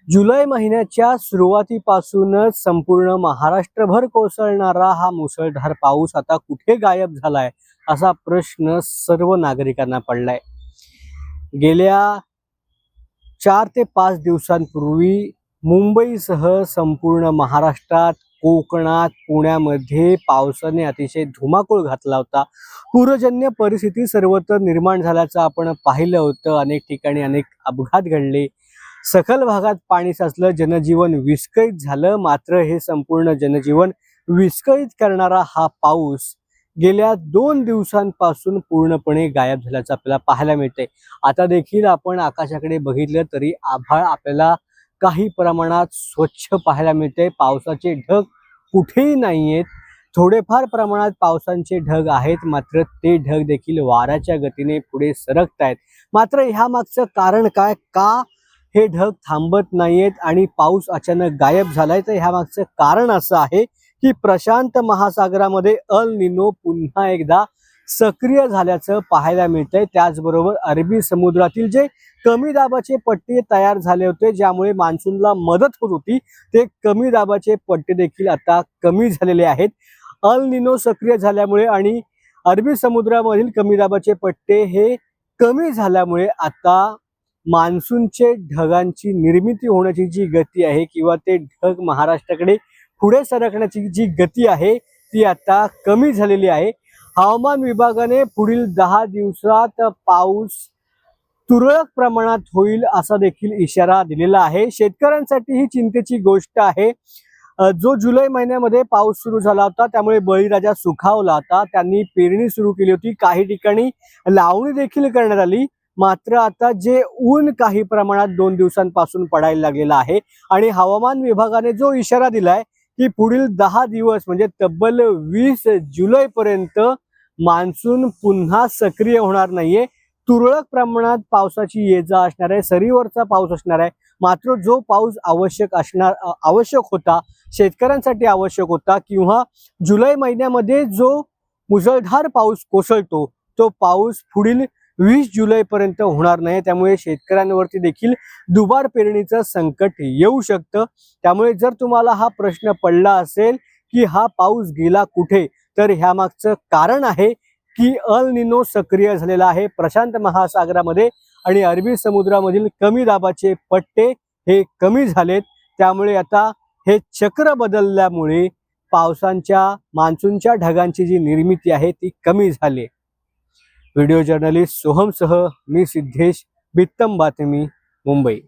जुलै महिन्याच्या सुरुवातीपासूनच संपूर्ण महाराष्ट्रभर कोसळणारा हा मुसळधार पाऊस आता कुठे गायब झालाय असा प्रश्न सर्व नागरिकांना पडलाय। गेल्या 4 ते 5 दिवसांपूर्वी मुंबईसह संपूर्ण महाराष्ट्रात, कोकणात, पुण्यामध्ये पावसाने अतिशय धुमाकूळ घातला होता। पूरजन्य परिस्थिती सर्वत्र निर्माण झाल्याचं आपण पाहिलं होतं। अनेक ठिकाणी अनेक अपघात घडले, सखल भागात पाणी साचलं, जनजीवन विस्कळीत झालं। मात्र हे संपूर्ण जनजीवन विस्कळीत करणारा हा पाऊस गेल्या 2 दिवसांपासून पूर्णपणे गायब झाल्याचं आपल्याला पाहायला मिळतंय। आता देखील आपण आकाशाकडे बघितलं तरी आभाळ आपल्याला काही प्रमाणात स्वच्छ पाहायला मिळते। पावसाचे ढग कुठेही नाहीयेत, थोडेफार प्रमाणात पावसाचे ढग आहेत, मात्र ते ढग देखील वाऱ्याच्या गतीने पुढे सरकतायत। मात्र ह्या मागचं कारण काय, का हे ढग थांबत नाहीयेत आणि पाऊस अचानक गायब झालाय? तर ह्या मागचं कारण असं आहे की प्रशांत महासागरामध्ये अल निनो पुन्हा एकदा सक्रिय झाल्याचं पाहायला मिळतंय। त्याचबरोबर अरबी समुद्रातील जे कमी दाबाचे पट्टे तयार झाले होते, ज्यामुळे मान्सूनला मदत होत होती, ते कमी दाबाचे पट्टे देखील आता कमी झालेले आहेत। अल निनो सक्रिय झाल्यामुळे आणि अरबी समुद्रामधील कमी दाबाचे पट्टे हे कमी झाल्यामुळे आता मान्सूनचे ढगांची निर्मिती होण्याची जी गती आहे किंवा ते ढग महाराष्ट्राकडे पुढे सरकण्याची जी गती आहे ती आता कमी झालेली आहे। हवामान विभागाने पुढील 10 दिवसात पाऊस तुरळक प्रमाणात होईल असा देखील इशारा दिलेला आहे। शेतकऱ्यांसाठी ही चिंतेची गोष्ट आहे। जो जुलै महिन्यामध्ये पाऊस सुरू झाला होता त्यामुळे बळीराजा सुखावला होता, त्यांनी पेरणी सुरू केली होती, काही ठिकाणी लावणी देखील करण्यात आली। मात्र आता जे ऊन काही प्रमाणात 2 दिवसांपासून पडायला लागलेला आहे आणि हवामान विभागाने जो इशारा दिलाय की पुढील 10 दिवस म्हणजे तब्बल 20 जुलैपर्यंत मान्सून पुन्हा सक्रिय होणार नाहीये। तुरळक प्रमाणात पावसाची ये-जा असणार आहे, सरीवरचा पाऊस असणार आहे। मात्र जो पाऊस आवश्यक होता, शेतकऱ्यांसाठी आवश्यक होता, किंवा जुलै महिन्यामध्ये जो मुसळधार पाऊस कोसळतो तो पाऊस पुढील 20 जुलैपर्यंत होणार नाही। त्यामुळे शेतकऱ्यांवरती देखील दुबार पेरणीचं संकट येऊ शकतं। त्यामुळे जर तुम्हाला हा प्रश्न पडला असेल की हा पाऊस गेला कुठे, तर ह्यामागचं कारण आहे की अल निनो सक्रिय झालेला आहे प्रशांत महासागरामध्ये आणि अरबी समुद्रामधील कमी दाबाचे पट्टे हे कमी झालेत। त्यामुळे आता हे चक्र बदलल्यामुळे मान्सूनच्या ढगांची जी निर्मिती आहे ती कमी झाली। व्हिडिओ जर्नलिस्ट सोहमसह मी सिद्धेश, बित्तम बातमी, मुंबई।